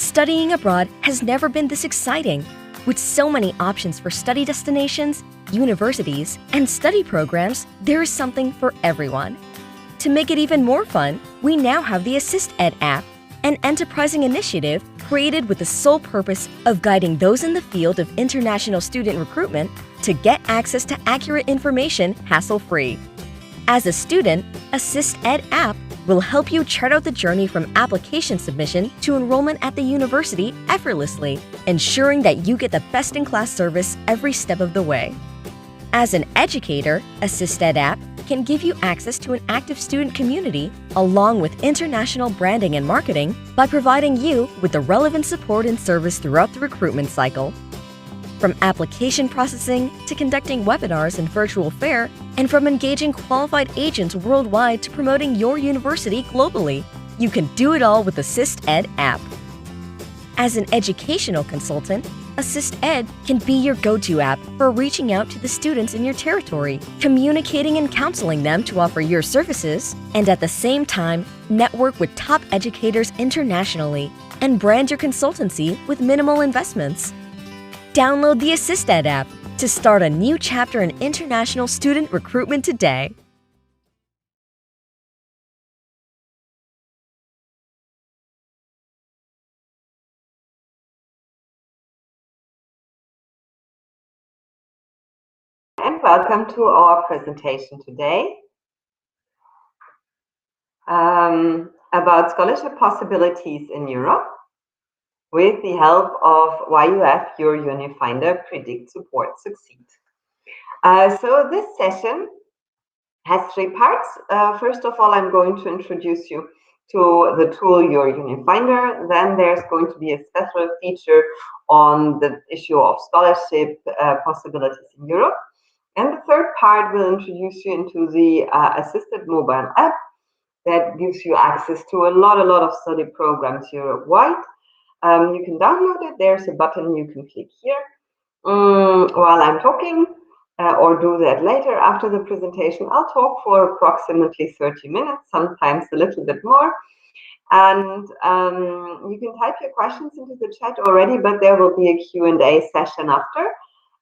Studying abroad has never been this exciting. With so many options for study destinations, universities, and study programs, there is something for everyone. To make it even more fun, we now have the AssistEd app, an enterprising initiative created with the sole purpose of guiding those in the field of international student recruitment to get access to accurate information hassle-free. As a student, AssistEd app will help you chart out the journey from application submission to enrollment at the university effortlessly, ensuring that you get the best-in-class service every step of the way. As an educator, AssistEd app can give you access to an active student community along with international branding and marketing by providing you with the relevant support and service throughout the recruitment cycle. From application processing to conducting webinars and virtual fair, and from engaging qualified agents worldwide to promoting your university globally, you can do it all with AssistEd app. As an educational consultant, AssistEd can be your go-to app for reaching out to the students in your territory, communicating and counseling them to offer your services, and at the same time, network with top educators internationally and brand your consultancy with minimal investments. Download the AssistEd app to start a new chapter in international student recruitment today. And welcome to our presentation today about scholarship possibilities in Europe with the help of YourUniFinder Predict, Support, Succeed. So this session has three parts. First of all, I'm going to introduce you to the tool YourUniFinder. Then there's going to be a special feature on the issue of scholarship possibilities in Europe. And the third part will introduce you into the assisted mobile app that gives you access to a lot of study programs Europe-wide. You can download it. There's a button you can click here while I'm talking, or do that later after the presentation. I'll talk for approximately 30 minutes, sometimes a little bit more. And you can type your questions into the chat already, but there will be a Q&A session after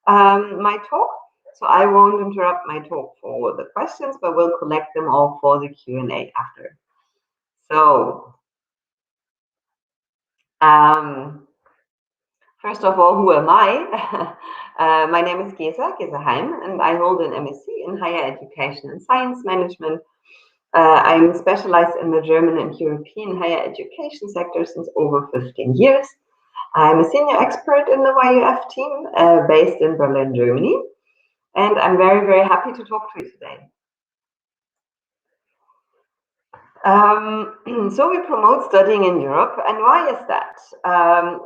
my talk. So I won't interrupt my talk for the questions, but we'll collect them all for the Q&A after. So, first of all, who am I? My name is Gesa Heim, and I hold an MSc in Higher Education and Science Management. I'm specialized in the German and European higher education sector since over 15 years. I'm a senior expert in the YUF team based in Berlin, Germany. And I'm very happy to talk to you today. So we promote studying in Europe, and why is that?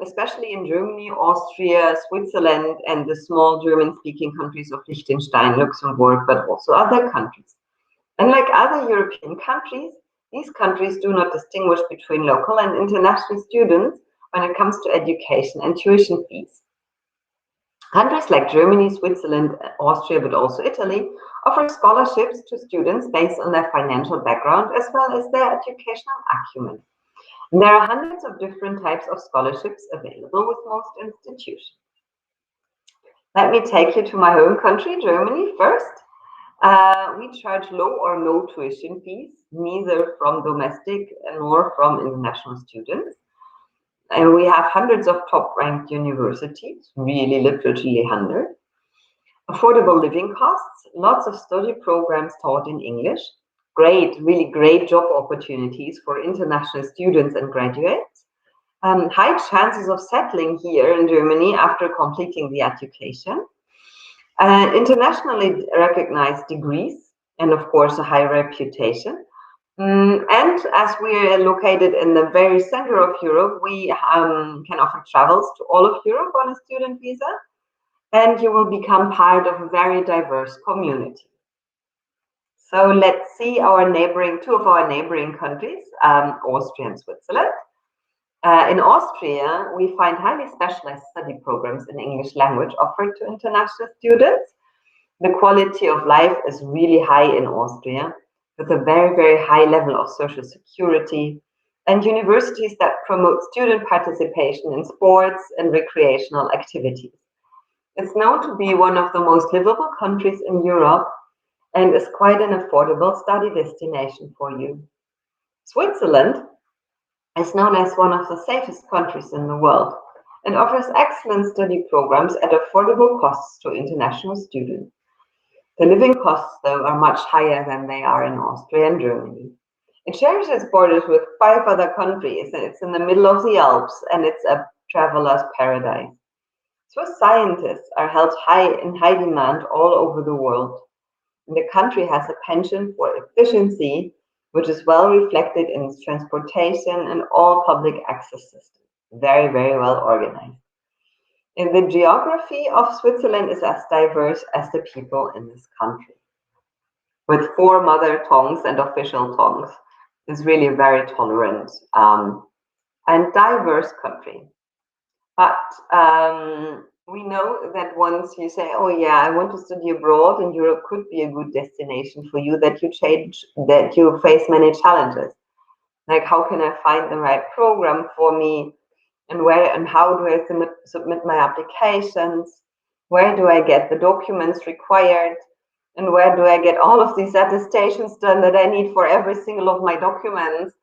Especially in Germany, Austria, Switzerland, and the small German-speaking countries of Liechtenstein, Luxembourg, but also other countries. Unlike other European countries, these countries do not distinguish between local and international students when it comes to education and tuition fees. Countries like Germany, Switzerland, Austria, but also Italy offer scholarships to students based on their financial background as well as their educational acumen. And there are hundreds of different types of scholarships available with most institutions. Let me take you to my home country, Germany, first. We charge low or no tuition fees, neither from domestic nor from international students. And we have hundreds of top-ranked universities, really literally hundreds. Affordable living costs, lots of study programs taught in English, really great job opportunities for international students and graduates, high chances of settling here in Germany after completing the education, internationally recognized degrees, and of course a high reputation. And as we are located in the very center of Europe, we can offer travels to all of Europe on a student visa, and you will become part of a very diverse community. So let's see two of our neighboring countries, Austria and Switzerland. In Austria, we find highly specialized study programs in English language offered to international students. The quality of life is really high in Austria, with a very high level of social security, and universities that promote student participation in sports and recreational activities. It's known to be one of the most livable countries in Europe and is quite an affordable study destination for you. Switzerland is known as one of the safest countries in the world and offers excellent study programs at affordable costs to international students. The living costs, though, are much higher than they are in Austria and Germany. It shares its borders with 5 other countries, and it's in the middle of the Alps, and it's a traveler's paradise. Swiss scientists are held in high demand all over the world. And the country has a penchant for efficiency, which is well reflected in its transportation and all public access systems. Very, very well organized. And the geography of Switzerland is as diverse as the people in this country. With 4 mother tongues and official tongues, it's really a very tolerant and diverse country. But we know that once you say, oh yeah, I want to study abroad, and Europe could be a good destination for you, that you face many challenges. Like, how can I find the right program for me? And where and how do I submit my applications? Where do I get the documents required? And where do I get all of these attestations done that I need for every single of my documents?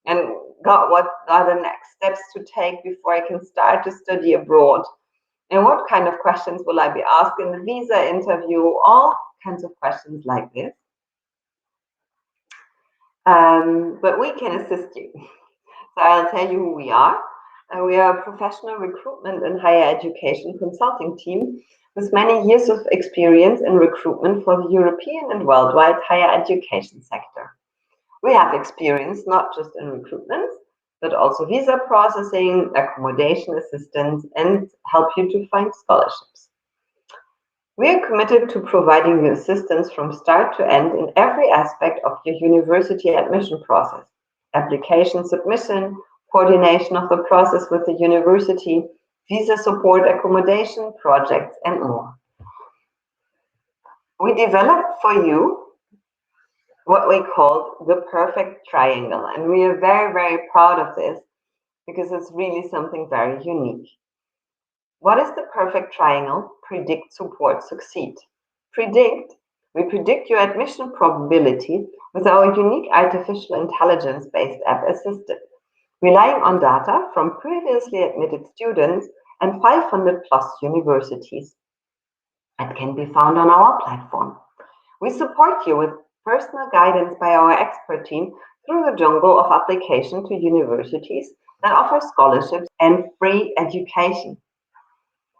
And God, what are the next steps to take before I can start to study abroad? And what kind of questions will I be asked in the visa interview? All kinds of questions like this. But we can assist you. So I'll tell you who we are. We are a professional recruitment and higher education consulting team with many years of experience in recruitment for the European and worldwide higher education sector. We have experience not just in recruitment, but also visa processing, accommodation assistance, and help you to find scholarships. We are committed to providing you assistance from start to end in every aspect of your university admission process: application submission, coordination of the process with the university, visa support, accommodation, projects, and more. We developed for you what we call the perfect triangle, and we are very, very proud of this because it's really something very unique. What is the perfect triangle? Predict, support, succeed. Predict. We predict your admission probability with our unique artificial intelligence-based app Assisted, relying on data from previously admitted students and 500 plus universities that can be found on our platform. We support you with personal guidance by our expert team through the jungle of application to universities that offer scholarships and free education.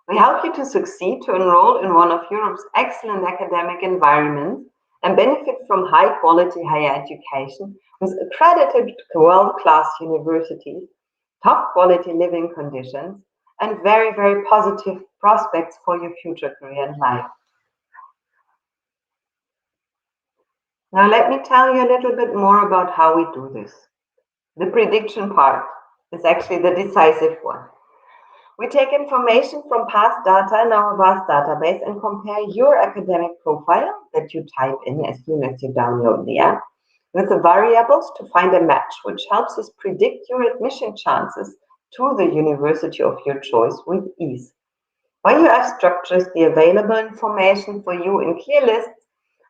We help you to succeed to enroll in one of Europe's excellent academic environments and benefit from high-quality higher education with accredited world-class universities, top-quality living conditions, and very, very positive prospects for your future career and life. Now, let me tell you a little bit more about how we do this. The prediction part is actually the decisive one. We take information from past data in our vast database and compare your academic profile that you type in as soon as you download the app with the variables to find a match, which helps us predict your admission chances to the university of your choice with ease. Our UF structures the available information for you in clear lists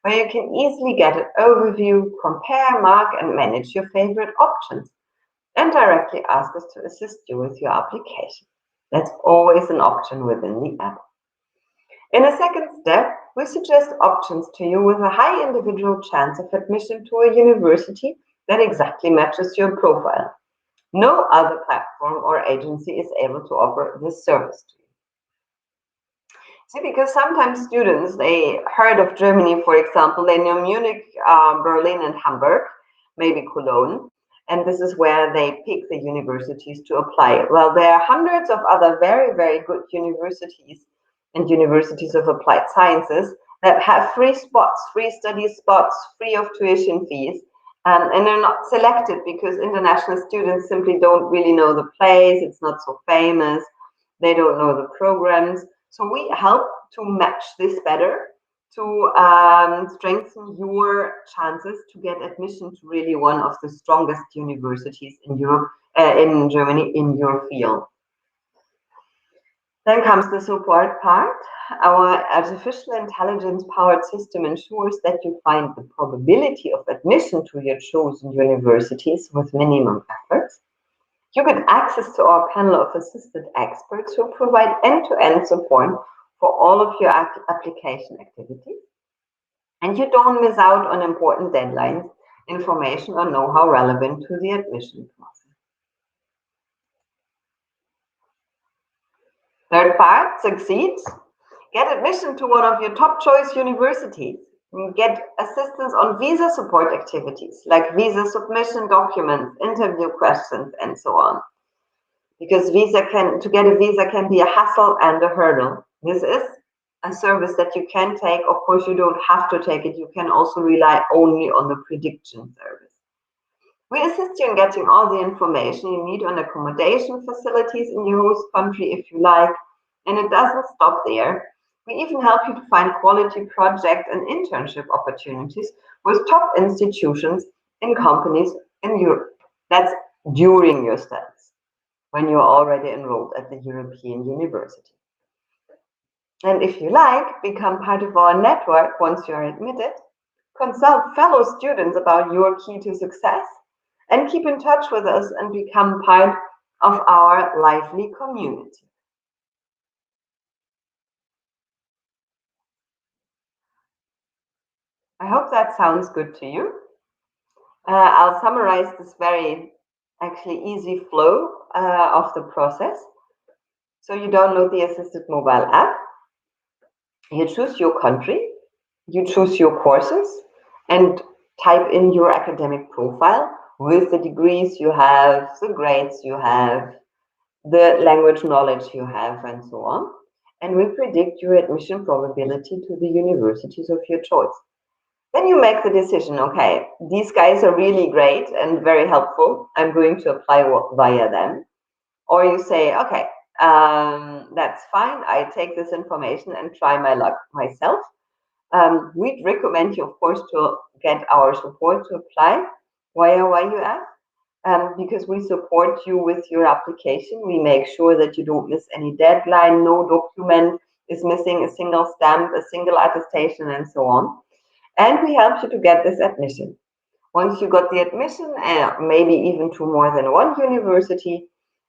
where you can easily get an overview, compare, mark, and manage your favorite options, and directly ask us to assist you with your application. That's always an option within the app. In a second step, we suggest options to you with a high individual chance of admission to a university that exactly matches your profile. No other platform or agency is able to offer this service to you. See, because sometimes students, they heard of Germany, for example, they know Munich, Berlin, and Hamburg, maybe Cologne, and this is where they pick the universities to apply. Well, there are hundreds of other very, very good universities and universities of applied sciences that have free spots, free study spots, free of tuition fees, and they're not selected because international students simply don't really know the place, it's not so famous, they don't know the programs. So we help to match this better to strengthen your chances to get admission to really one of the strongest universities in Europe, in Germany, in your field. Then comes the support part. Our artificial intelligence powered system ensures that you find the probability of admission to your chosen universities with minimum efforts. You get access to our panel of assisted experts who provide end-to-end support for all of your application activities. And you don't miss out on important deadlines, information, or know-how relevant to the admission process. Third part, succeed. Get admission to one of your top choice universities. Get assistance on visa support activities like visa submission documents, interview questions, and so on. Because to get a visa can be a hassle and a hurdle. This is a service that you can take. Of course, you don't have to take it. You can also rely only on the prediction service. We assist you in getting all the information you need on accommodation facilities in your host country if you like, and it doesn't stop there. We even help you to find quality project and internship opportunities with top institutions and companies in Europe. That's during your studies, when you're already enrolled at the European university. And if you like, become part of our network once you're admitted, consult fellow students about your key to success, and keep in touch with us and become part of our lively community. I hope that sounds good to you. I'll summarize this very actually easy flow of the process. So you download the assisted mobile app, you choose your country, you choose your courses, and type in your academic profile with the degrees you have, the grades you have, the language knowledge you have, and so on. And we predict your admission probability to the universities of your choice. Then you make the decision, okay, these guys are really great and very helpful. I'm going to apply via them. Or you say, okay, that's fine. I take this information and try my luck myself. We'd recommend you, of course, to get our support to apply via YourUF, because we support you with your application. We make sure that you don't miss any deadline, no document is missing, a single stamp, a single attestation, and so on. And we help you to get this admission. Once you got the admission, maybe even to more than one university,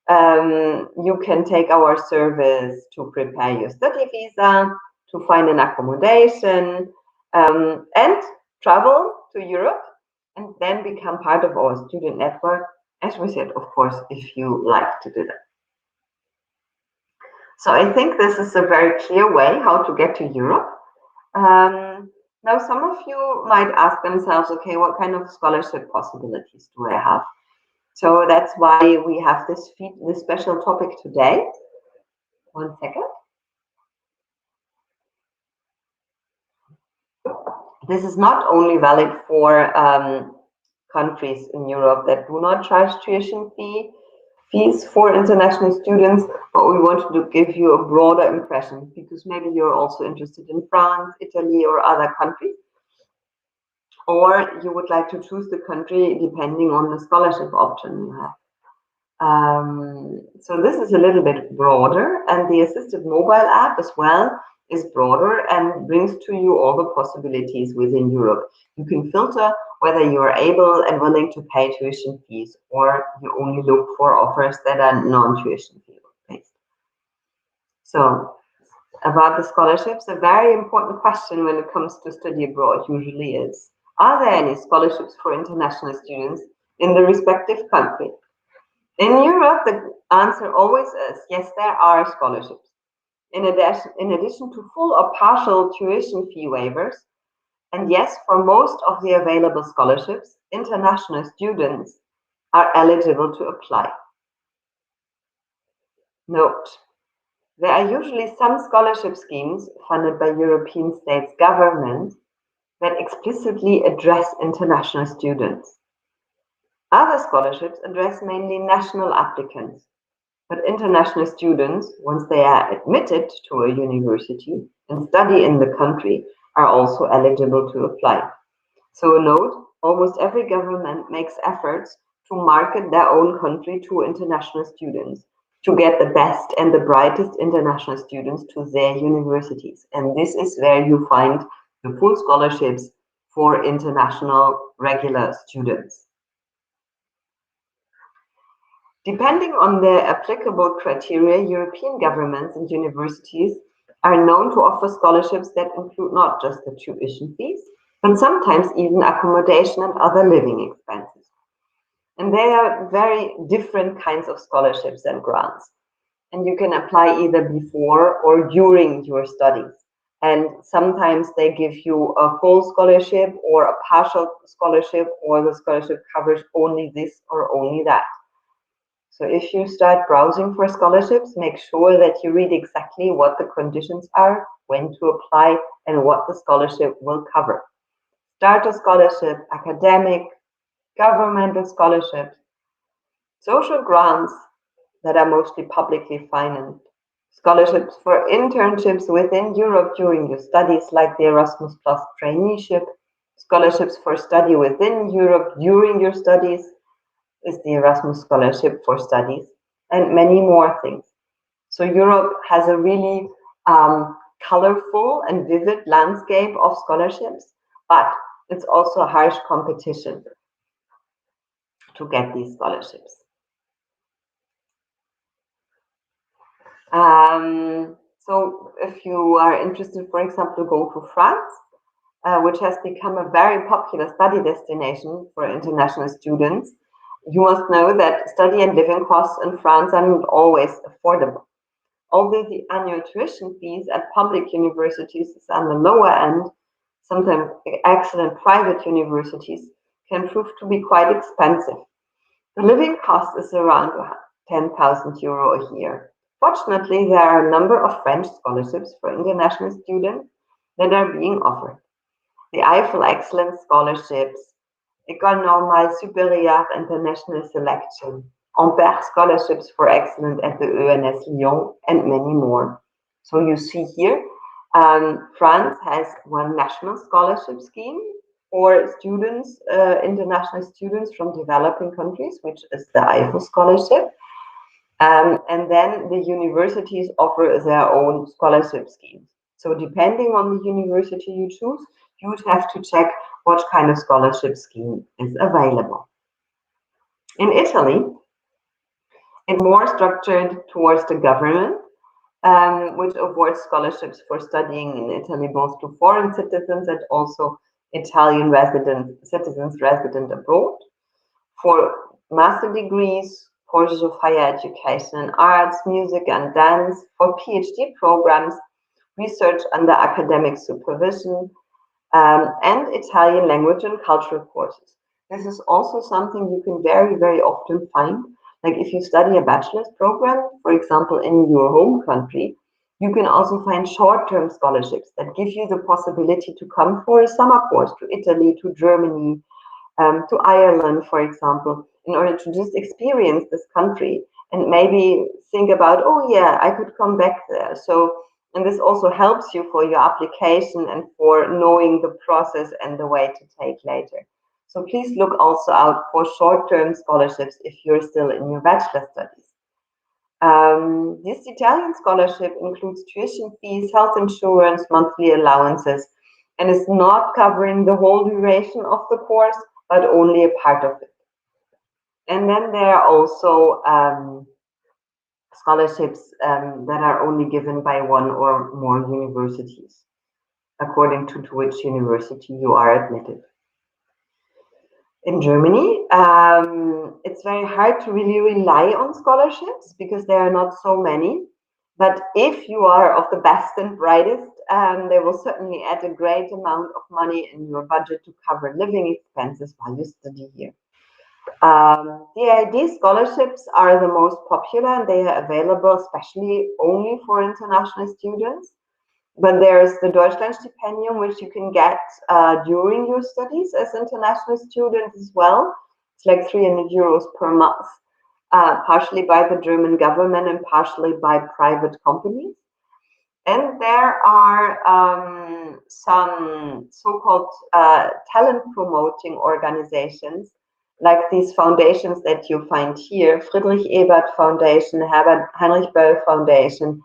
you can take our service to prepare your study visa, to find an accommodation, and travel to Europe, and then become part of our student network, as we said, of course, if you like to do that. So I think this is a very clear way how to get to Europe. Now, some of you might ask themselves, okay, what kind of scholarship possibilities do I have? So that's why we have this special topic today. One second. This is not only valid for countries in Europe that do not charge tuition fees for international students, but we wanted to give you a broader impression because maybe you're also interested in France, Italy, or other countries, or you would like to choose the country depending on the scholarship option you have. So this is a little bit broader, and the assisted mobile app as well is broader and brings to you all the possibilities within Europe. You can filter whether you are able and willing to pay tuition fees, or you only look for offers that are non-tuition fee based. So about the scholarships, a very important question when it comes to study abroad usually is, are there any scholarships for international students in the respective country? In Europe, the answer always is, yes, there are scholarships. In addition to full or partial tuition fee waivers, and yes, for most of the available scholarships, international students are eligible to apply. Note, there are usually some scholarship schemes funded by European states' governments that explicitly address international students. Other scholarships address mainly national applicants, but international students, once they are admitted to a university and study in the country, are also eligible to apply. So note, almost every government makes efforts to market their own country to international students, to get the best and the brightest international students to their universities. And this is where you find the full scholarships for international regular students. Depending on the applicable criteria, European governments and universities are known to offer scholarships that include not just the tuition fees, but sometimes even accommodation and other living expenses. And they are very different kinds of scholarships and grants. And you can apply either before or during your studies. And sometimes they give you a full scholarship or a partial scholarship, or the scholarship covers only this or only that. So if you start browsing for scholarships, make sure that you read exactly what the conditions are, when to apply, and what the scholarship will cover. Starter scholarship, academic, governmental scholarships, social grants that are mostly publicly financed, scholarships for internships within Europe during your studies, like the Erasmus Plus traineeship, scholarships for study within Europe during your studies, is the Erasmus Scholarship for Studies, and many more things. So Europe has a really colorful and vivid landscape of scholarships, but it's also a harsh competition to get these scholarships. So if you are interested, for example, to go to France, which has become a very popular study destination for international students, you must know that study and living costs in France are not always affordable. Although the annual tuition fees at public universities is on the lower end, sometimes excellent private universities can prove to be quite expensive. The living cost is around 10,000 euro a year. Fortunately, there are a number of French scholarships for international students that are being offered. The Eiffel Excellence Scholarships, École Normale Supérieure International Selection, Ampere Scholarships for Excellence at the ENS Lyon, and many more. So you see here, France has one national scholarship scheme for students, international students from developing countries, which is the Eiffel Scholarship. And then the universities offer their own scholarship schemes. So depending on the university you choose, you would have to check what kind of scholarship scheme is available. In Italy, it's more structured towards the government, which awards scholarships for studying in Italy, both to foreign citizens and also Italian citizens resident abroad. For master degrees, courses of higher education in arts, music, and dance, for PhD programs, research under academic supervision, and Italian language and cultural courses. This is also something you can very, very often find. Like if you study a bachelor's program, for example, in your home country, you can also find short-term scholarships that give you the possibility to come for a summer course to Italy, to Germany, to Ireland, for example, in order to just experience this country and maybe think about, oh yeah, I could come back there. So, and this also helps you for your application and for knowing the process and the way to take later. So please look also out for short-term scholarships if you're still in your bachelor studies. This Italian scholarship includes tuition fees, health insurance, monthly allowances, and is not covering the whole duration of the course, but only a part of it. And then there are also scholarships that are only given by one or more universities, according to which university you are admitted. In Germany, it's very hard to really rely on scholarships because there are not so many. But if you are of the best and brightest, they will certainly add a great amount of money in your budget to cover living expenses while you study here. The ID scholarships are the most popular, and they are available especially only for international students. But there's the Deutschlandstipendium, which you can get during your studies as international students as well. It's like 300 euros per month, partially by the German government and partially by private companies. And there are some so-called talent promoting organizations, like these foundations that you find here, Friedrich Ebert Foundation, Herbert Heinrich Böll Foundation,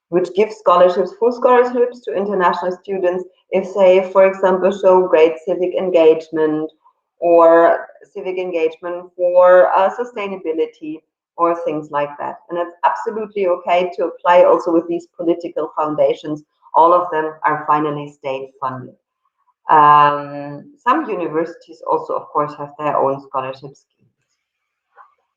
which gives scholarships, full scholarships to international students if they, for example, show great civic engagement or civic engagement for sustainability or things like that. And it's absolutely okay to apply also with these political foundations. All of them are finally state funded. Some universities also, of course, have their own scholarship schemes.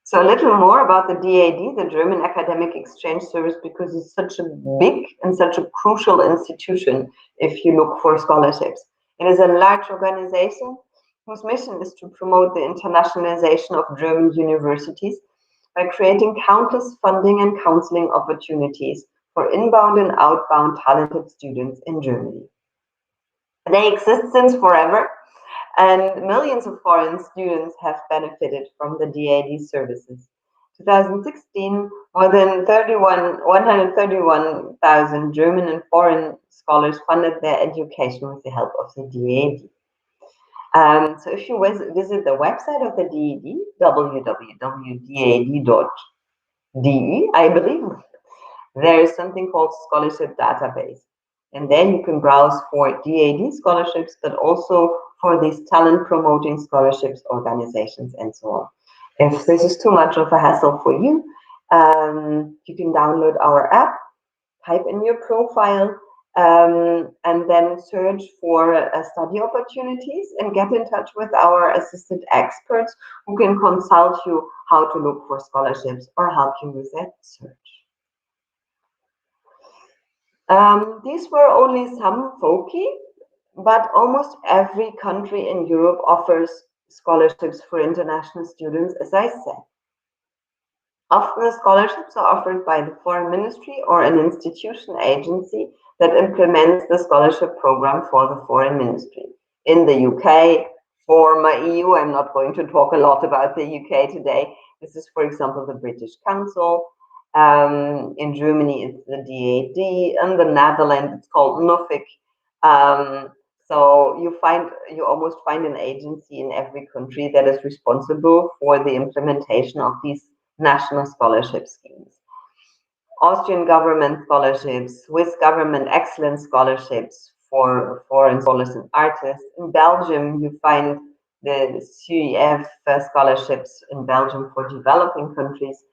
So a little more about the DAD, the German Academic Exchange Service, because it's such a big and such a crucial institution if you look for scholarships. It is a large organization whose mission is to promote the internationalization of German universities by creating countless funding and counseling opportunities for inbound and outbound talented students in Germany. They exist since forever, and millions of foreign students have benefited from the DAD services. 2016, more than 131,000 German and foreign scholars funded their education with the help of the DAD. So if you visit the website of the DAD, www.dad.de, I believe, there is something called scholarship database. And then you can browse for DAD scholarships, but also for these talent promoting scholarships organizations and so on. If this is too much of a hassle for you, you can download our app, type in your profile, and then search for study opportunities and get in touch with our assistant experts who can consult you how to look for scholarships or help you with that search. These were only some foci, but almost every country in Europe offers scholarships for international students, as I said. Often the scholarships are offered by the foreign ministry or an institution agency that implements the scholarship program for the foreign ministry. In the UK, former EU, I'm not going to talk a lot about the UK today. This is, for example, the British Council. In Germany, it's the DAD. In the Netherlands, it's called NUFIC. So you almost find an agency in every country that is responsible for the implementation of these national scholarship schemes. Austrian government scholarships, Swiss government excellence scholarships for foreign scholars and artists. In Belgium, you find the CEF scholarships in Belgium for developing countries.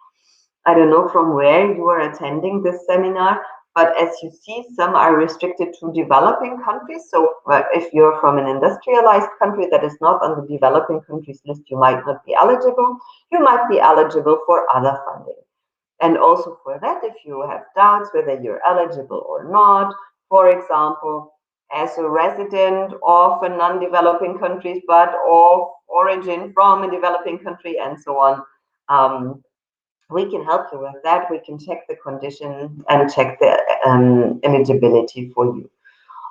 I don't know from where you are attending this seminar, but as you see, some are restricted to developing countries. So if you're from an industrialized country that is not on the developing countries list, you might not be eligible. You might be eligible for other funding. And also for that, if you have doubts whether you're eligible or not, for example, as a resident of a non-developing country, but of origin from a developing country and so on, we can help you with that. We can check the condition and check the eligibility for you.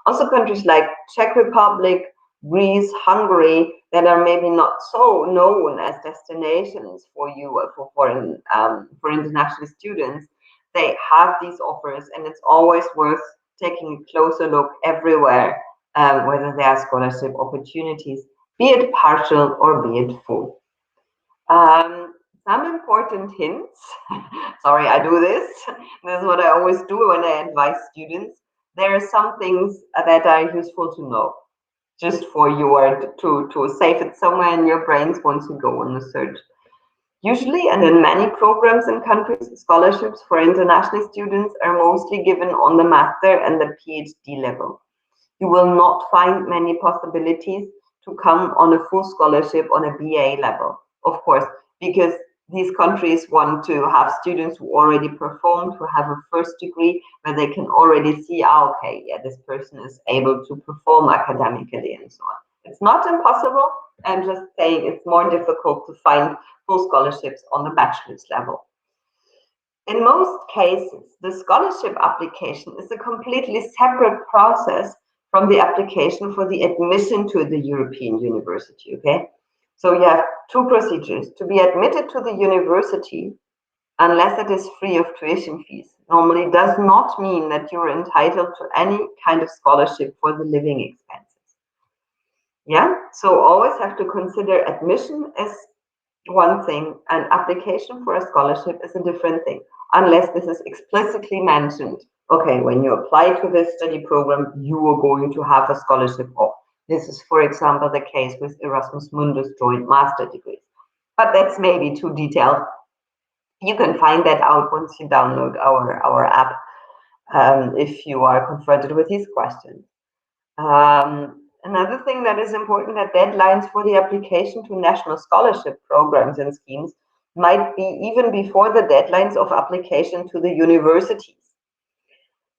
Also countries like Czech Republic, Greece, Hungary, that are maybe not so known as destinations for you for international students, they have these offers, and it's always worth taking a closer look everywhere whether there are scholarship opportunities, be it partial or be it full. Some important hints. Sorry, I do this. This is what I always do when I advise students. There are some things that are useful to know, just for you or to save it somewhere in your brains once you go on the search. Usually, and in many programs and countries, scholarships for international students are mostly given on the master and the PhD level. You will not find many possibilities to come on a full scholarship on a BA level, of course, because these countries want to have students who already performed, who have a first degree, where they can already see, okay, yeah, this person is able to perform academically and so on. It's not impossible. I'm just saying it's more difficult to find full scholarships on the bachelor's level. In most cases, the scholarship application is a completely separate process from the application for the admission to the European university, okay? So you have two procedures. To be admitted to the university, unless it is free of tuition fees, normally does not mean that you're entitled to any kind of scholarship for the living expenses. Yeah, so always have to consider admission as one thing and application for a scholarship is a different thing, unless this is explicitly mentioned. Okay, when you apply to this study program, you are going to have a scholarship. Or this is, for example, the case with Erasmus Mundus joint master degrees. But that's maybe too detailed. You can find that out once you download our app, if you are confronted with these questions. Another thing that is important, that deadlines for the application to national scholarship programs and schemes might be even before the deadlines of application to the universities.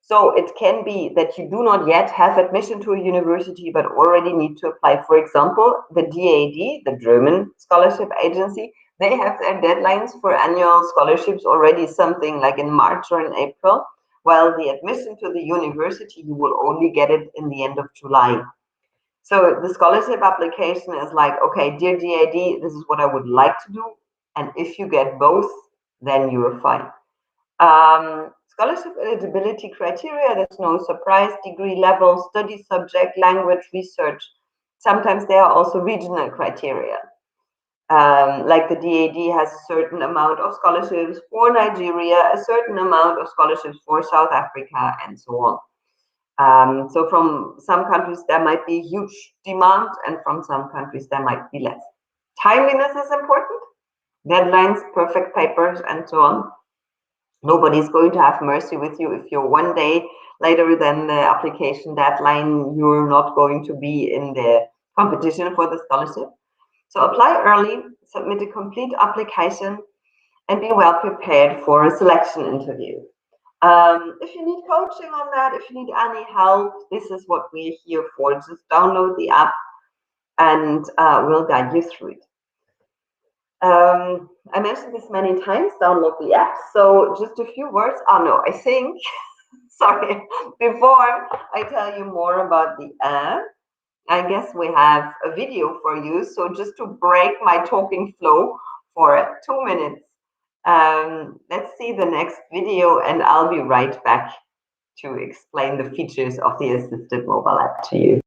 So it can be that you do not yet have admission to a university, but already need to apply. For example, the DAD, the German scholarship agency, they have their deadlines for annual scholarships already something like in March or in April, while the admission to the university, you will only get it in the end of July. So the scholarship application is like, okay, dear DAD, this is what I would like to do. And if you get both, then you are fine. Scholarship eligibility criteria, there's no surprise, degree level, study subject, language, research. Sometimes there are also regional criteria. Like the DAD has a certain amount of scholarships for Nigeria, a certain amount of scholarships for South Africa, and so on. So from some countries, there might be huge demand, and from some countries, there might be less. Timeliness is important. Deadlines, perfect papers, and so on. Nobody's going to have mercy with you if you're one day later than the application deadline. You're not going to be in the competition for the scholarship. So apply early, submit a complete application, and be well prepared for a selection interview. If you need coaching on that, if you need any help, this is what we're here for. Just download the app and we'll guide you through it. I mentioned this many times, download the app. So just a few words. Oh no, I think, sorry, before I tell you more about the app, I guess we have a video for you. So just to break my talking flow for 2 minutes, let's see the next video and I'll be right back to explain the features of the assisted mobile app to you.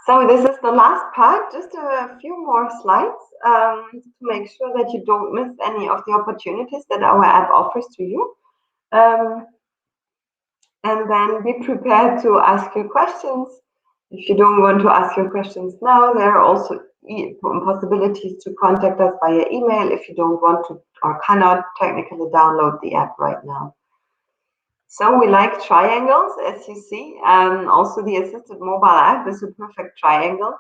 So this is the last part, just a few more slides to make sure that you don't miss any of the opportunities that our app offers to you. And then be prepared to ask your questions. If you don't want to ask your questions now, there are also possibilities to contact us via email if you don't want to or cannot technically download the app right now. So we like triangles, as you see. Also, the assisted mobile app is a perfect triangle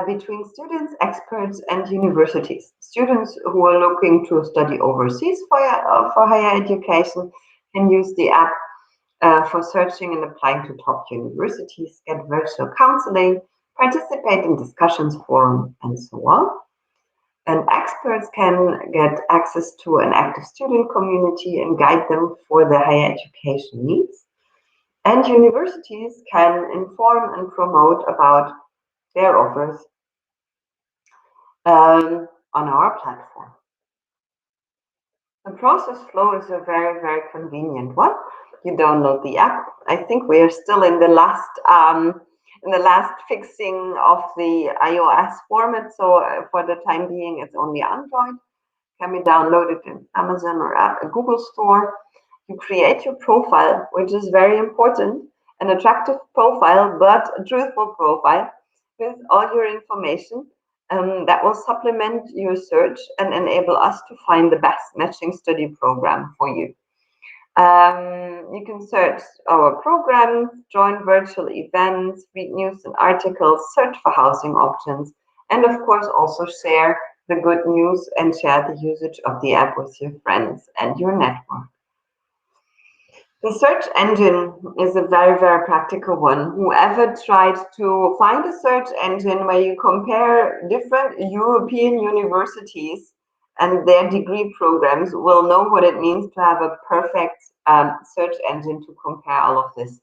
between students, experts, and universities. Students who are looking to study overseas for higher education can use the app for searching and applying to top universities, get virtual counseling, participate in discussions forums, and so on. And experts can get access to an active student community and guide them for their higher education needs. And universities can inform and promote about their offers on our platform. The process flow is a very, very convenient one. you download the app. I think we are still in the last fixing of the iOS format, so for the time being, it's only Android. Can be downloaded in Amazon or at a Google store. You create your profile, which is very important, an attractive profile, but a truthful profile with all your information that will supplement your search and enable us to find the best matching study program for you. You can search our programs, join virtual events, read news and articles, search for housing options, and of course also share the good news and share the usage of the app with your friends and your network. The search engine is a very, very practical one. Whoever tried to find a search engine where you compare different European universities and their degree programs will know what it means to have a perfect search engine to compare all of this.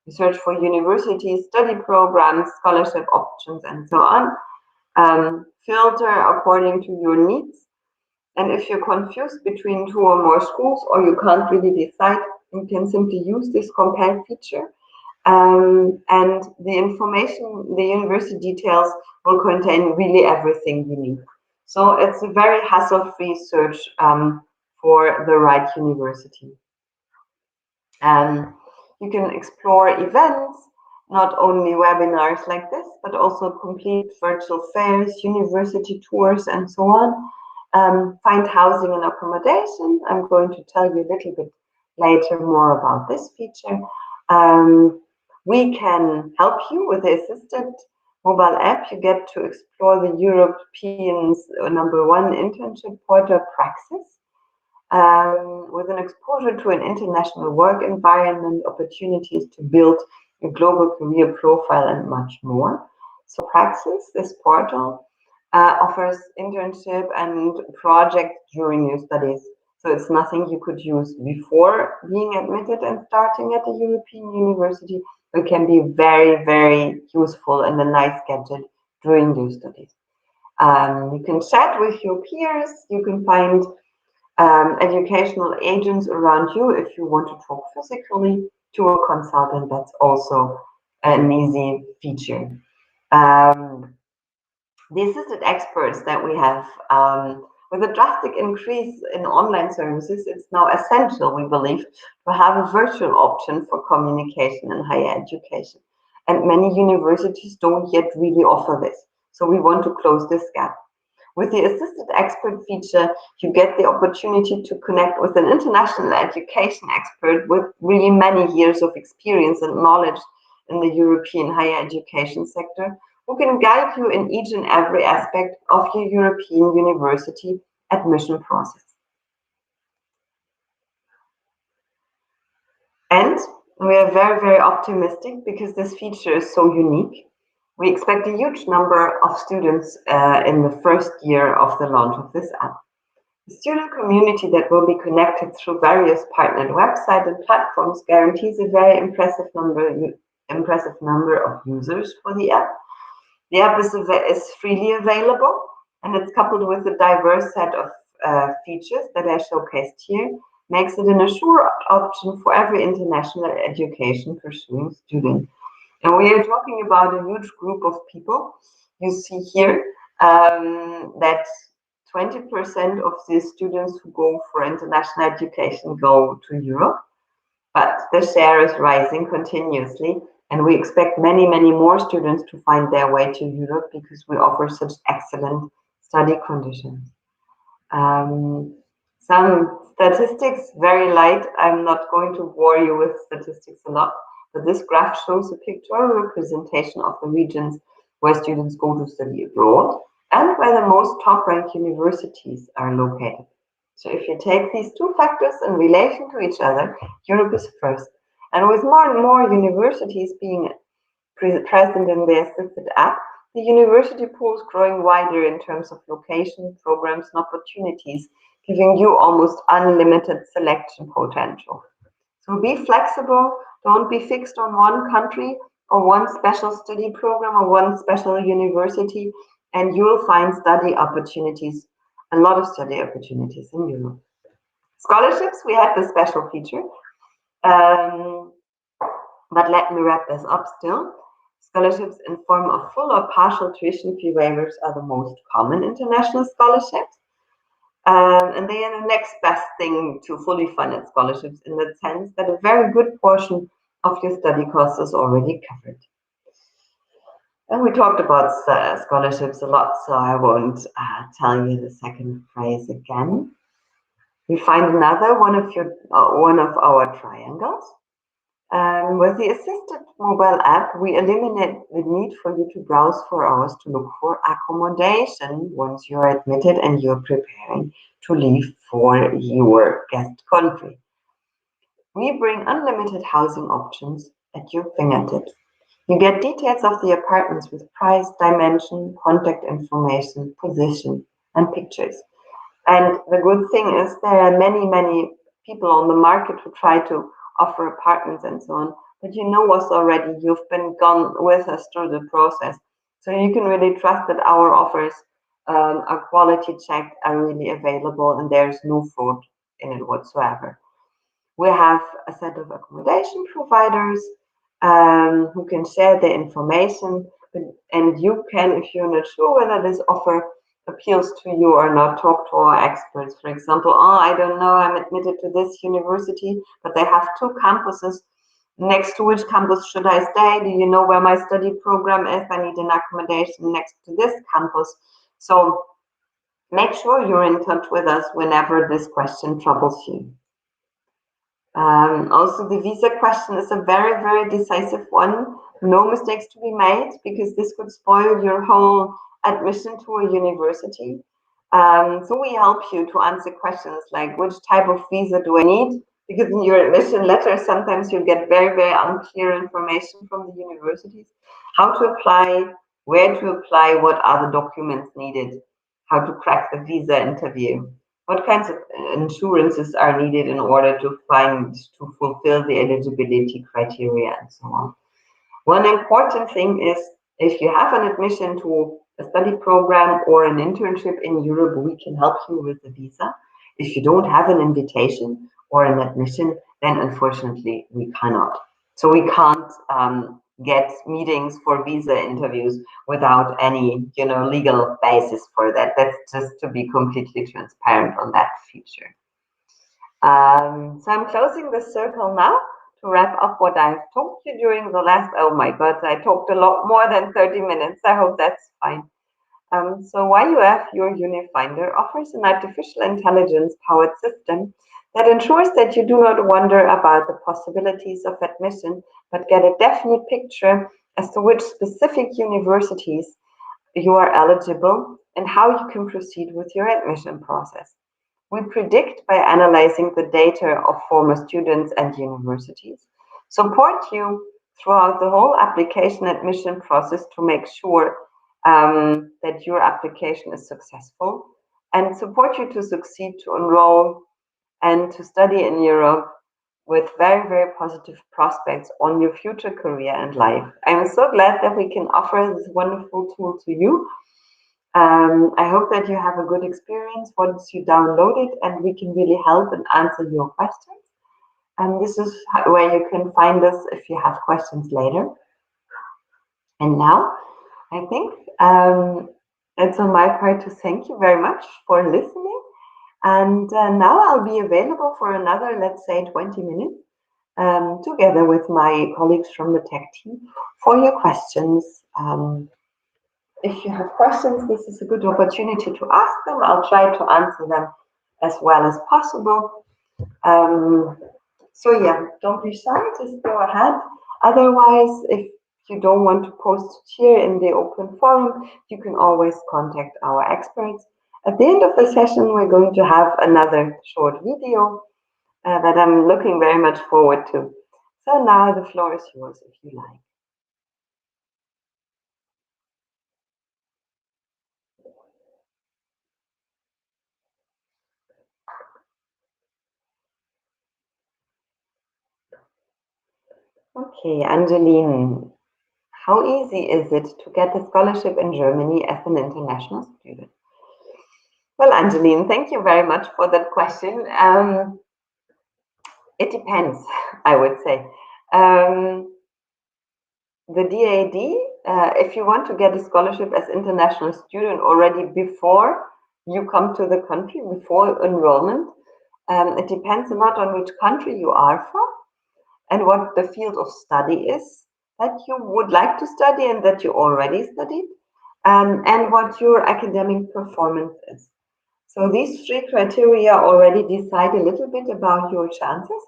You search for universities, study programs, scholarship options, and so on. Filter according to your needs. And if you're confused between two or more schools or you can't really decide, you can simply use this compare feature. And the information, the university details will contain really everything you need. So it's a very hassle-free search for the right university. You can explore events, not only webinars like this, but also complete virtual fairs, university tours, and so on. Find housing and accommodation. I'm going to tell you a little bit later more about this feature. We can help you with the assisted mobile app. You get to explore the Europeans' #1 internship portal Praxis. With an exposure to an international work environment, opportunities to build a global career profile, and much more. So Praxis, this portal, offers internship and projects during your studies. So it's nothing you could use before being admitted and starting at a European university, but can be very, very useful and a nice gadget during your studies. You can chat with your peers. You can find educational agents around you if you want to talk physically to a consultant. That's also an easy feature. The assisted experts that we have, with a drastic increase in online services, it's now essential, we believe, to have a virtual option for communication in higher education. And many universities don't yet really offer this. So we want to close this gap. With the assisted expert feature, you get the opportunity to connect with an international education expert with really many years of experience and knowledge in the European higher education sector, who can guide you in each and every aspect of your European university admission process. And we are very, very optimistic because this feature is so unique. We expect a huge number of students in the first year of the launch of this app. The student community that will be connected through various partnered websites and platforms guarantees a very impressive number of users for the app. The app is freely available, and it's coupled with a diverse set of features that I showcased here, makes it an assured option for every international education pursuing student. And we are talking about a huge group of people. You see here that 20% of the students who go for international education go to Europe, but the share is rising continuously. And we expect many, many more students to find their way to Europe because we offer such excellent study conditions. Some statistics, very light. I'm not going to bore you with statistics a lot, but this graph shows a pictorial representation of the regions where students go to study abroad and where the most top-ranked universities are located. So if you take these two factors in relation to each other, Europe is first. And with more and more universities being present in the assisted app, the university pool is growing wider in terms of location, programs, and opportunities, giving you almost unlimited selection potential. So be flexible, don't be fixed on one country or one special study program or one special university, and you will find study opportunities, a lot of study opportunities in Europe. Scholarships, we have the special feature. But let me wrap this up still. Scholarships in form of full or partial tuition fee waivers are the most common international scholarships. And they are the next best thing to fully funded scholarships in the sense that a very good portion of your study cost is already covered. And we talked about scholarships a lot, so I won't tell you the second phrase again. We find another one of our triangles. With the assisted mobile app, we eliminate the need for you to browse for hours to look for accommodation once you're admitted and you're preparing to leave for your guest country. We bring unlimited housing options at your fingertips. You get details of the apartments with price, dimension, contact information, position, and pictures. And the good thing is there are many people on the market who try to offer apartments and so on, but you know us already. You've been gone with us through the process, so you can really trust that our offers are quality checked, are really available, and there's no fraud in it whatsoever. We have a set of accommodation providers who can share the information, and you can, if you're not sure whether this offer appeals to you or not, talk to our experts. For example, I don't know, I'm admitted to this university, but they have 2 campuses. Next to which campus should I stay? Do you know where my study program is? I need an accommodation next to this campus. So make sure you're in touch with us whenever this question troubles you. Also, the visa question is a very decisive one. No mistakes to be made, because this could spoil your whole admission to a university. So we help you to answer questions like, which type of visa do I need? Because in your admission letter, sometimes you get very unclear information from the universities. How to apply, where to apply, what are the documents needed, how to crack the visa interview, what kinds of insurances are needed in order to fulfill the eligibility criteria, and so on. One important thing is, if you have an admission to a study program or an internship in Europe, we can help you with the visa. If you don't have an invitation or an admission, then unfortunately we cannot. So we can't get meetings for visa interviews without any, legal basis for that. That's just to be completely transparent on that feature. So I'm closing the circle now to wrap up what I've talked to you during the last, oh my God, I talked a lot more than 30 minutes. I hope that's fine. So YourUF, YourUniFinder, offers an artificial intelligence-powered system that ensures that you do not wonder about the possibilities of admission, but get a definite picture as to which specific universities you are eligible and how you can proceed with your admission process. We predict by analyzing the data of former students and universities, support you throughout the whole application admission process to make sure that your application is successful, and support you to succeed to enroll and to study in Europe with very positive prospects on your future career and life. I'm so glad that we can offer this wonderful tool to you. I hope that you have a good experience once you download it, and we can really help and answer your questions. And this is where you can find us if you have questions later. And now, I think it's on my part to thank you very much for listening. And now I'll be available for another, let's say, 20 minutes, together with my colleagues from the tech team for your questions. If you have questions, this is a good opportunity to ask them. I'll try to answer them as well as possible. So yeah, don't be shy, just go ahead. Otherwise, if you don't want to post it here in the open forum, you can always contact our experts. At the end of the session, we're going to have another short video that I'm looking very much forward to. So now the floor is yours if you like. Okay, Angeline, how easy is it to get a scholarship in Germany as an international student? Well, Angeline, thank you very much for that question. It depends, I would say. The DAD, if you want to get a scholarship as international student already before you come to the country, before enrollment, it depends a lot on which country you are from and what the field of study is that you would like to study and that you already studied, and what your academic performance is. So these three criteria already decide a little bit about your chances,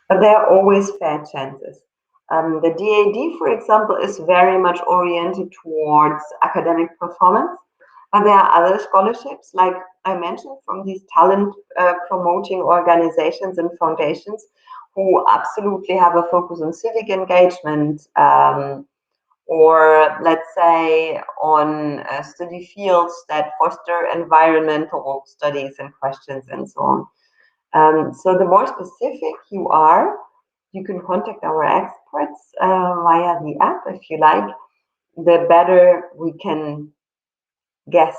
but they are always fair chances. The DAD, for example, is very much oriented towards academic performance, but there are other scholarships, like I mentioned, from these talent promoting organizations and foundations who absolutely have a focus on civic engagement, or let's say on study fields that foster environmental studies and questions and so on. So the more specific you are, you can contact our experts via the app if you like. The better we can guess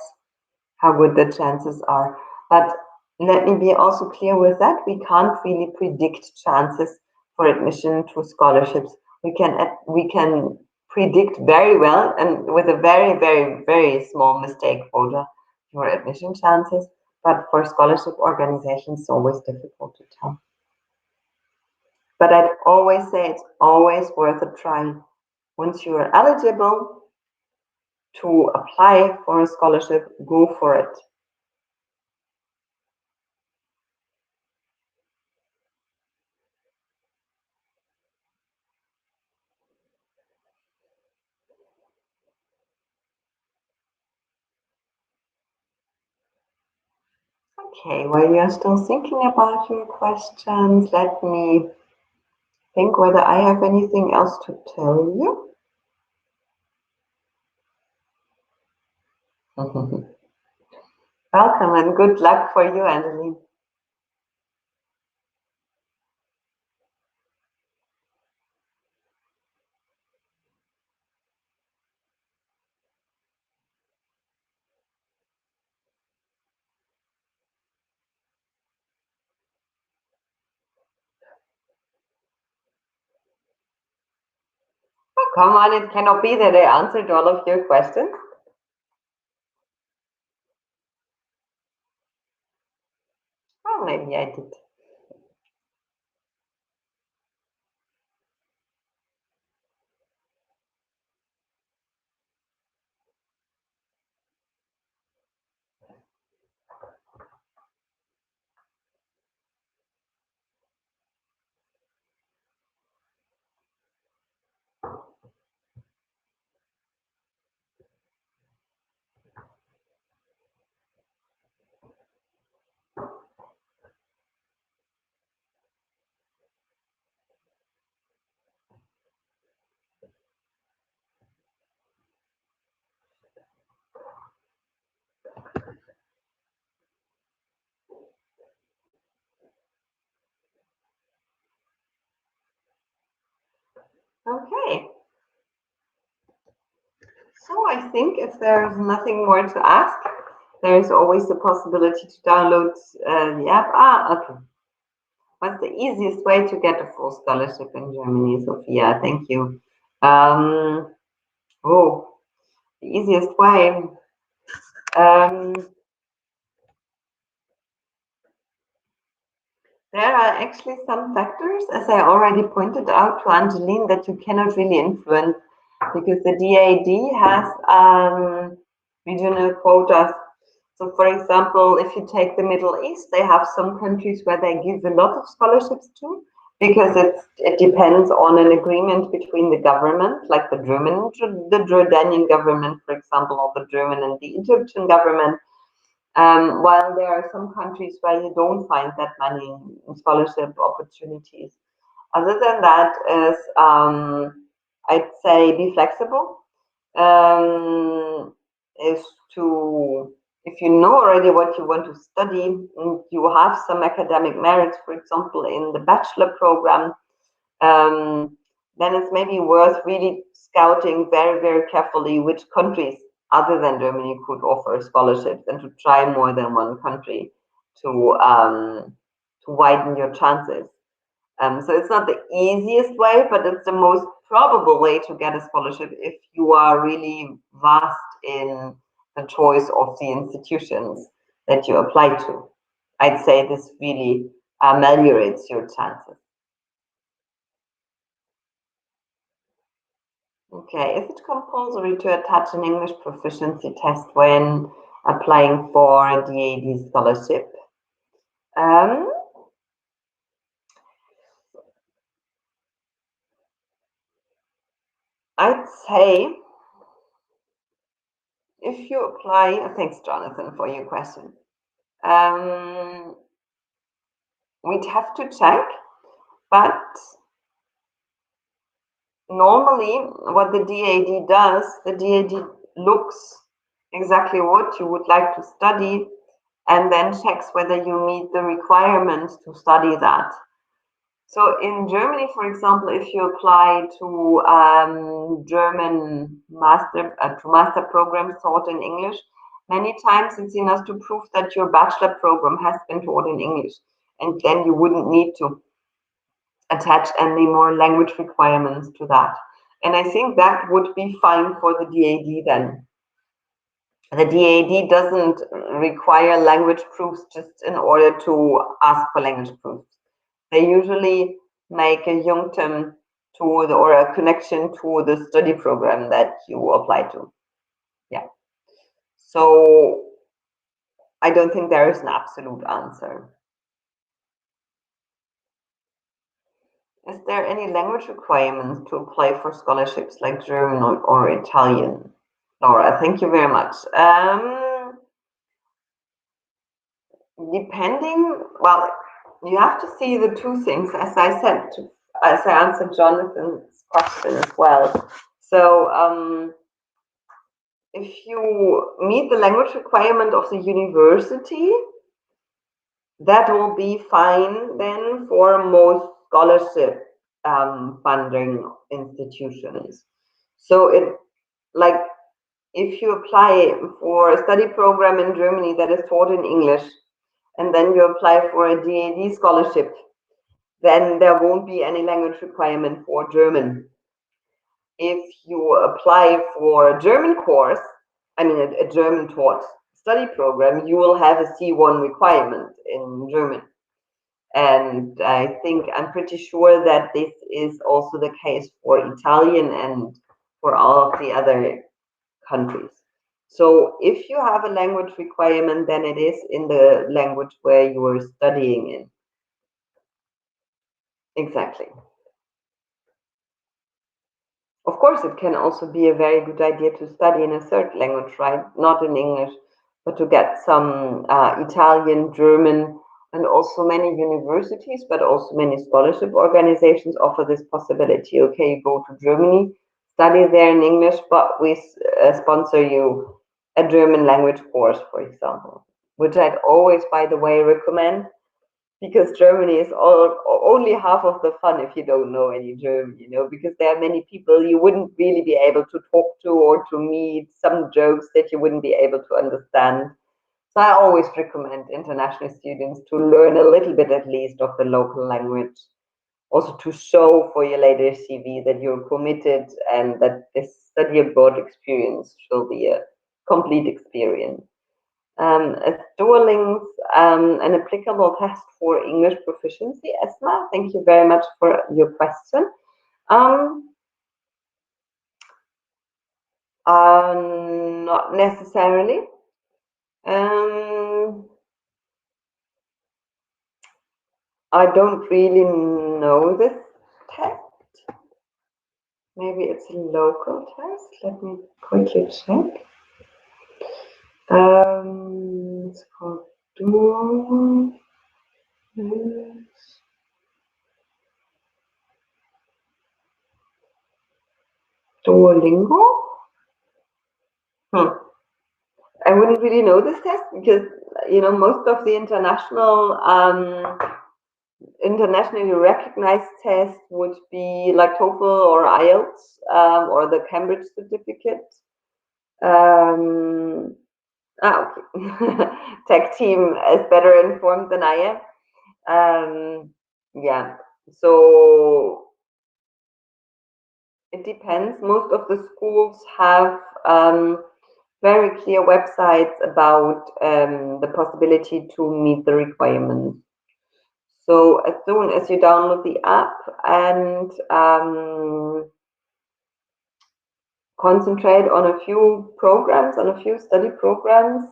how good the chances are. But let me be also clear with that. We can't really predict chances for admission to scholarships. We can predict very well and with a very, very, very small mistake quota your admission chances. But for scholarship organizations, it's always difficult to tell. But I'd always say it's always worth a try. Once you are eligible to apply for a scholarship, go for it. Okay, while you're still thinking about your questions, let me think whether I have anything else to tell you. Welcome and good luck for you, Angeline. Oh, come on, it cannot be that I answered all of your questions. Oh, maybe I did. Okay. So I think if there's nothing more to ask, there's always the possibility to download the app. Okay. What's the easiest way to get a full scholarship in Germany, Sophia? Thank you. Oh, the easiest way. There are actually some factors, as I already pointed out to Angeline, that you cannot really influence because the DAD has regional quotas. So, for example, if you take the Middle East, they have some countries where they give a lot of scholarships to because it depends on an agreement between the government, like the Jordanian government, for example, or the German and the Egyptian government. While there are some countries where you don't find that many scholarship opportunities. Other than that is, I'd say be flexible. Is to, if you know already what you want to study, and you have some academic merits, for example, in the bachelor program, then it's maybe worth really scouting very, very carefully which countries other than Germany could offer scholarships and to try more than one country to widen your chances. So it's not the easiest way, but it's the most probable way to get a scholarship if you are really vast in the choice of the institutions that you apply to. I'd say this really ameliorates your chances. Okay, is it compulsory to attach an English proficiency test when applying for a DAD scholarship? I'd say if you apply, thanks Jonathan for your question. We'd have to check, but normally what the DAD does, the DAD looks exactly what you would like to study and then checks whether you meet the requirements to study that. So in Germany, for example, if you apply to German master programs taught in English, many times it's enough to prove that your bachelor program has been taught in English, and then you wouldn't need to attach any more language requirements to that. And I think that would be fine for the DAD then. The DAD doesn't require language proofs just in order to ask for language proofs. They usually make a UNCTIM to or a connection to the study program that you apply to. Yeah. So I don't think there is an absolute answer. Is there any language requirements to apply for scholarships like German or Italian? Laura, thank you very much. Depending, well, you have to see the two things, as I said, as I answered Jonathan's question as well. So if you meet the language requirement of the university, that will be fine then for most scholarship funding institutions. So if you apply for a study program in Germany that is taught in English, and then you apply for a DAD scholarship, then there won't be any language requirement for German. If you apply for a German course, I mean a German taught study program, you will have a C1 requirement in German. And I'm pretty sure that this is also the case for Italian and for all of the other countries. So if you have a language requirement, then it is in the language where you are studying in. Exactly. Of course, it can also be a very good idea to study in a third language, right? Not in English, but to get some Italian, German, and also many universities, but also many scholarship organizations offer this possibility. Okay, you go to Germany, study there in English, but we sponsor you a German language course, for example, which I'd always, by the way, recommend, because Germany is only half of the fun if you don't know any German, because there are many people you wouldn't really be able to talk to or to meet, some jokes that you wouldn't be able to understand. So I always recommend international students to learn a little bit at least of the local language, also to show for your later CV that you're committed and that this study abroad experience will be a complete experience. Is Duolingo an applicable test for English proficiency? Esma, thank you very much for your question. Not necessarily. I don't really know this test. Maybe it's a local test. Let me quickly check. It's called Duolingo. I wouldn't really know this test because most of the internationally recognized tests would be like TOEFL or IELTS or the Cambridge certificate. Okay. Tech team is better informed than I am. Yeah, So it depends. Most of the schools have very clear websites about the possibility to meet the requirements. So as soon as you download the app and concentrate on a few programs, on a few study programs,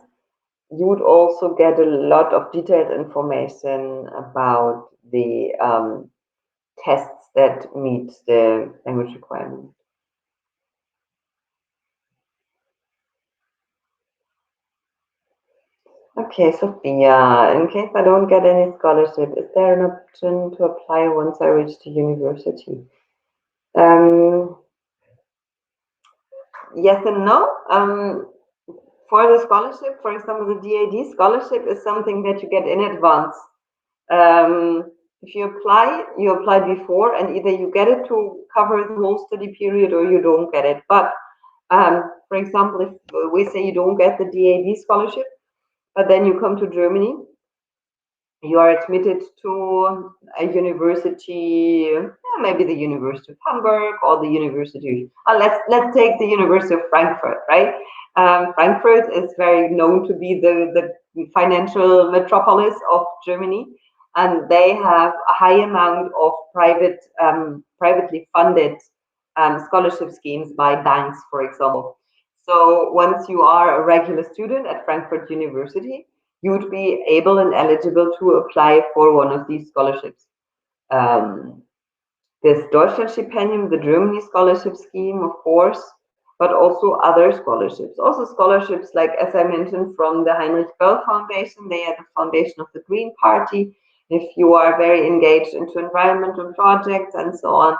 you would also get a lot of detailed information about the tests that meet the language requirement. Okay, Sophia, in case I don't get any scholarship, is there an option to apply once I reach the university? Yes and no. For the scholarship, for example, the DAD scholarship is something that you get in advance. If you apply before, and either you get it to cover the whole study period or you don't get it. But for example, if we say you don't get the DAD scholarship, but then you come to Germany, you are admitted to a university, maybe the University of Hamburg or the University. Let's take the University of Frankfurt, right? Frankfurt is very known to be the financial metropolis of Germany, and they have a high amount of privately funded scholarship schemes by banks, for example. So once you are a regular student at Frankfurt University, you would be able and eligible to apply for one of these scholarships. This Deutschlandstipendium, the Germany scholarship scheme, of course, but also other scholarships. Also scholarships like, as I mentioned, from the Heinrich Böll Foundation. They are the foundation of the Green Party. If you are very engaged into environmental projects and so on.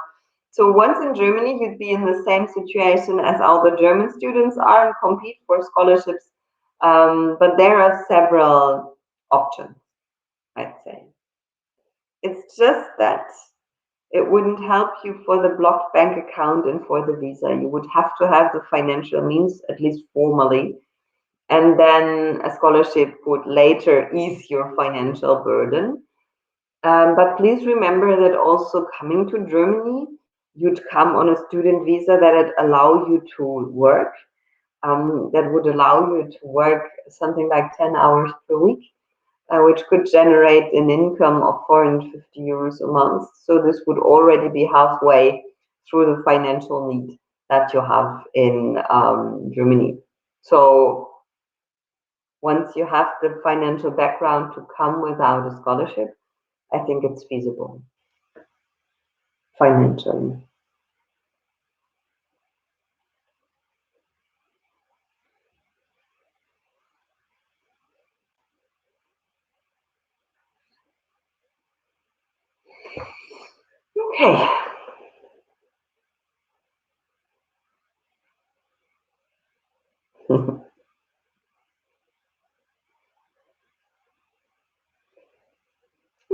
So once in Germany, you'd be in the same situation as all the German students are and compete for scholarships. But there are several options, I'd say. It's just that it wouldn't help you for the blocked bank account and for the visa. You would have to have the financial means, at least formally, and then a scholarship would later ease your financial burden. But please remember that also coming to Germany, you'd come on a student visa that would allow you to work, that would allow you to work something like 10 hours per week, which could generate an income of 450 euros a month. So this would already be halfway through the financial need that you have in Germany. So once you have the financial background to come without a scholarship, I think it's feasible financially. Okay.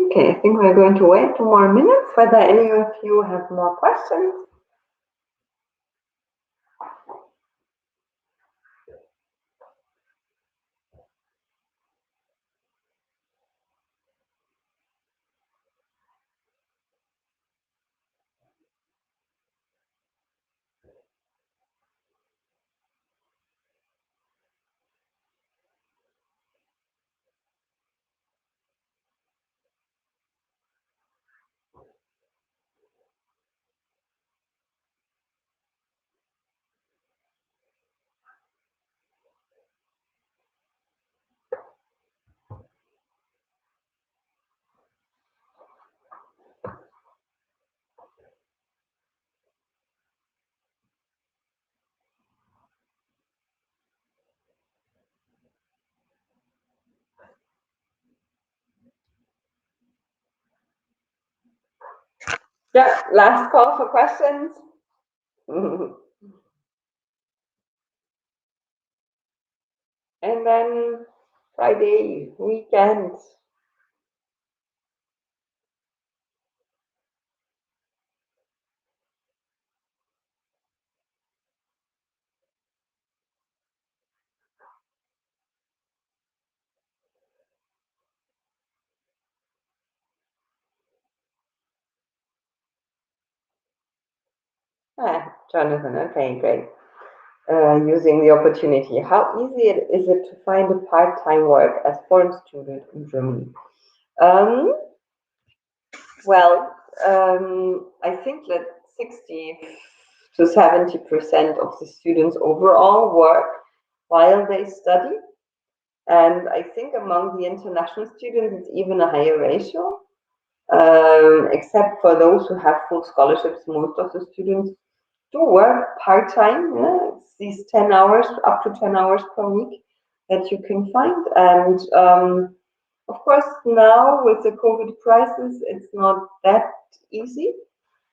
Okay, I think we're going to wait 2 more minutes whether any of you have more questions. Yeah, last call for questions. And then Friday, weekend. Jonathan, okay, great. Using the opportunity. How easy is it to find a part-time work as foreign student in Germany? Um, well, I think that 60 to 70% of the students overall work while they study. And I think among the international students, it's even a higher ratio. Except for those who have full scholarships, most of the students do work part-time. Yeah? It's these 10 hours, up to 10 hours per week that you can find. And of course, now with the COVID crisis, it's not that easy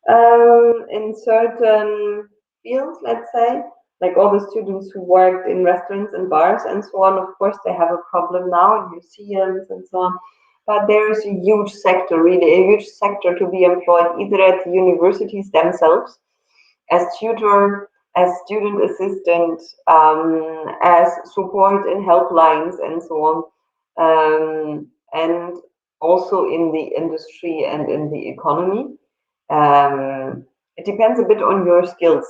in certain fields, let's say, like all the students who worked in restaurants and bars and so on. Of course, they have a problem now in museums and so on. But there is a huge sector, really, a huge sector to be employed either at the universities themselves as tutor, as student assistant, as support in helplines and so on, and also in the industry and in the economy. It depends a bit on your skills.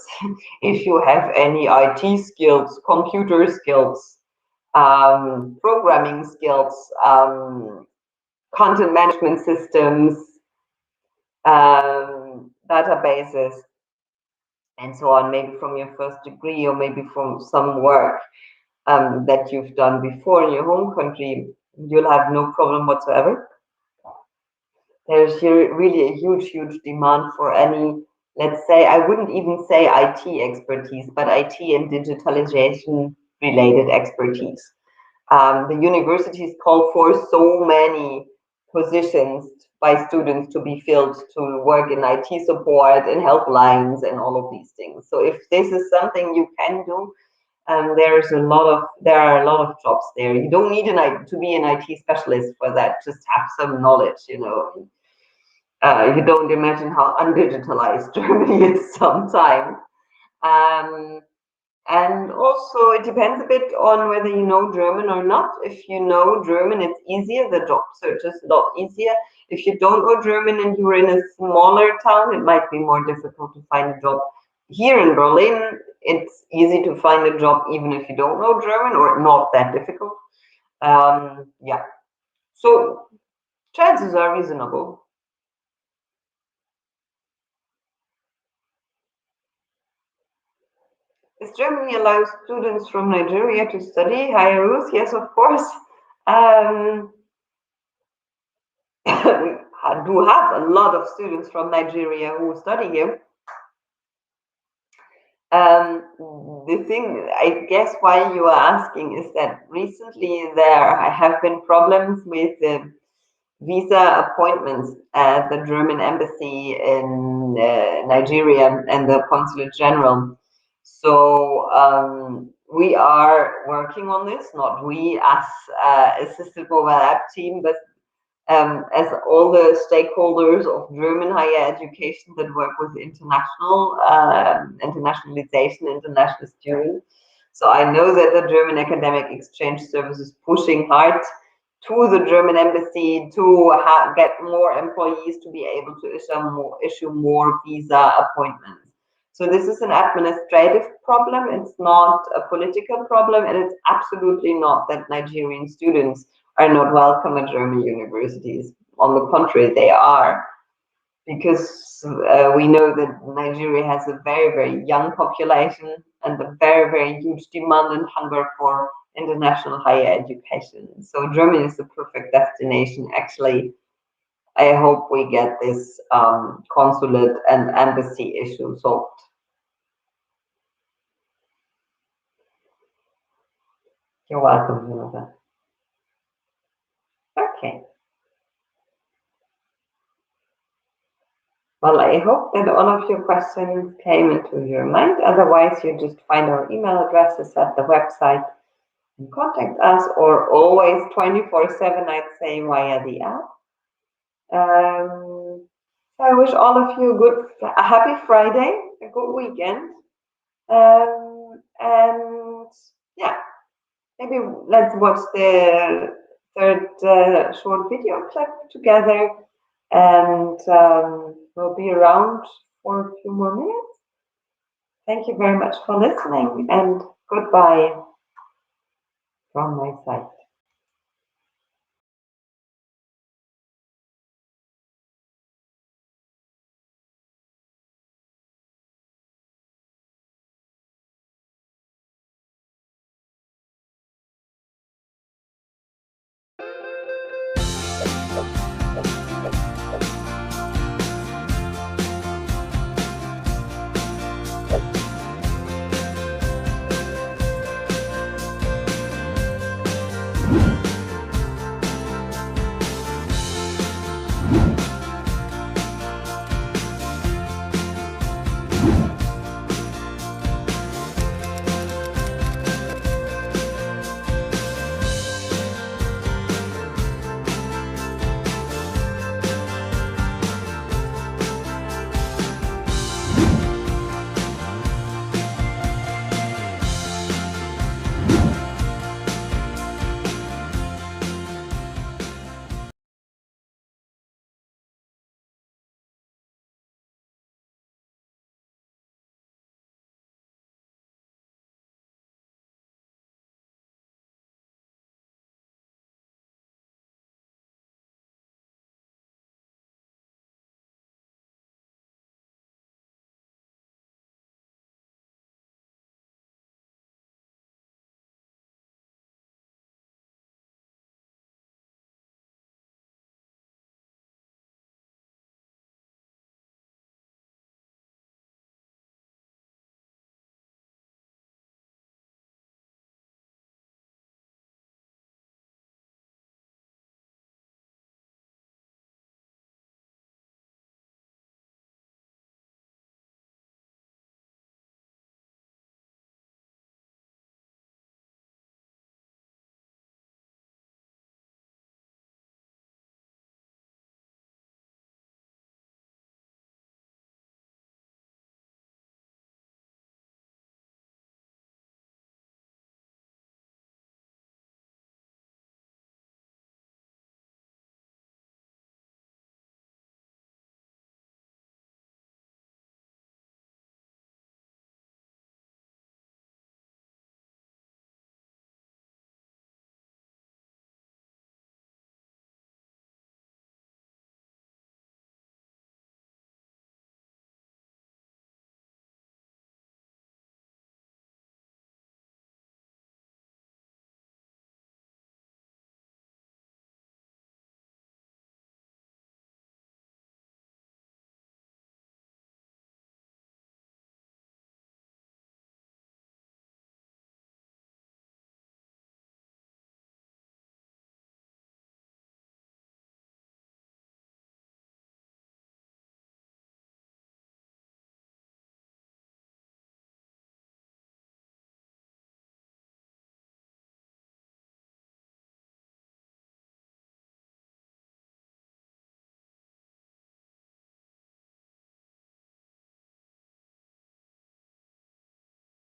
If you have any IT skills, computer skills, programming skills, content management systems, databases, and so on, maybe from your first degree or maybe from some work that you've done before in your home country, you'll have no problem whatsoever. There's here really a huge demand for any, let's say, I wouldn't even say IT expertise, but IT and digitalization related expertise. The universities call for so many positions by students to be filled to work in IT support and helplines and all of these things. So if this is something you can do, there are a lot of jobs there. You don't need to be an IT specialist for that. Just have some knowledge, you know. You don't imagine how undigitalized Germany is sometimes. Um, and also, it depends a bit on whether you know German or not. If you know German, it's easier. The job search is a lot easier. If you don't know German and you're in a smaller town, it might be more difficult to find a job. Here in Berlin, it's easy to find a job even if you don't know German, or not that difficult. Yeah. So chances are reasonable. Is Germany allows students from Nigeria to study? Hi, Ruth. Yes, of course. We do have a lot of students from Nigeria who study here. The thing, I guess, why you are asking is that recently there have been problems with the visa appointments at the German embassy in Nigeria and the consulate general. So we are working on this, not we as assisted mobile app team, but as all the stakeholders of German higher education that work with internationalization, international students. So I know that the German Academic Exchange Service is pushing hard to the German embassy to get more employees to be able to issue more visa appointments. So this is an administrative problem. It's not a political problem, and it's absolutely not that Nigerian students are not welcome at German universities. On the contrary, they are, because we know that Nigeria has a very young population and a very huge demand and hunger for international higher education. So Germany is the perfect destination. Actually, I hope we get this consulate and embassy issue solved. You're welcome, Jonathan. Okay. Well, I hope that all of your questions came into your mind. Otherwise, you just find our email addresses at the website and contact us, or always 24/7, I'd say, via the app. So I wish all of you a happy Friday, a good weekend. And yeah, maybe let's watch the third short video clip together, and we'll be around for a few more minutes. Thank you very much for listening, and goodbye from my side.